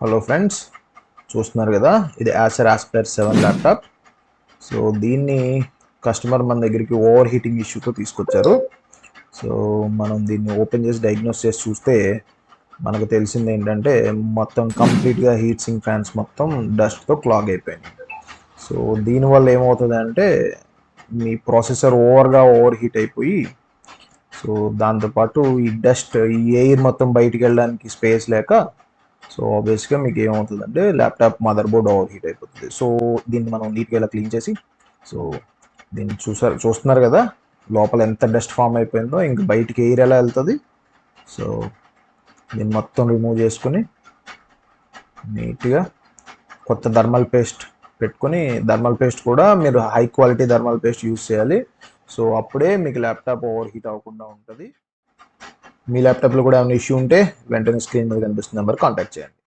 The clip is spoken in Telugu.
హలో ఫ్రెండ్స్, చూస్తున్నారు కదా, ఇది యాసర్ ఆస్పైర్ 7 ల్యాప్టాప్. సో దీన్ని కస్టమర్ మన దగ్గరికి ఓవర్ హీటింగ్ ఇష్యూతో తీసుకొచ్చారు. సో మనం దీన్ని ఓపెన్ చేసి డయాగ్నోస్ చేసి చూస్తే మనకు తెలిసింది ఏంటంటే మొత్తం కంప్లీట్గా హీట్ సింక్ ఫ్యాన్స్ మొత్తం డస్ట్తో క్లాగ్ అయిపోయినాయి. సో దీనివల్ల ఏమవుతుంది అంటే మీ ప్రాసెసర్ ఓవర్ హీట్ అయిపోయి, సో దాంతోపాటు ఈ డస్ట్, ఈ ఎయిర్ మొత్తం బయటికి వెళ్ళడానికి స్పేస్ లేక, సో ఆబ్వియస్గా మీకు ఏమవుతుందంటే laptop mother board over heat అయిపోతుంది. సో దీన్ని మనం నీట్గా ఇలా క్లీన్ చేసి, సో దీన్ని చూస్తున్నారు కదా, లోపల ఎంత డస్ట్ ఫామ్ అయిపోయిందో, ఇంక బయటికి ఎయిర్ ఎలా వెళ్తుంది. సో దీన్ని మొత్తం రిమూవ్ చేసుకుని నీట్గా కొత్త థర్మల్ పేస్ట్ పెట్టుకొని, థర్మల్ పేస్ట్ కూడా మీరు high quality thermal paste use చేయాలి. సో అప్పుడే మీకు ల్యాప్టాప్ ఓవర్ హీట్ అవ్వకుండా ఉంటుంది. మీ ల్యాప్టాప్లో కూడా ఏమైనా ఇష్యూ ఉంటే వెంటనే స్క్రీన్ మీద కనిపిస్తున్న నెంబర్ కాంటాక్ట్ చేయండి.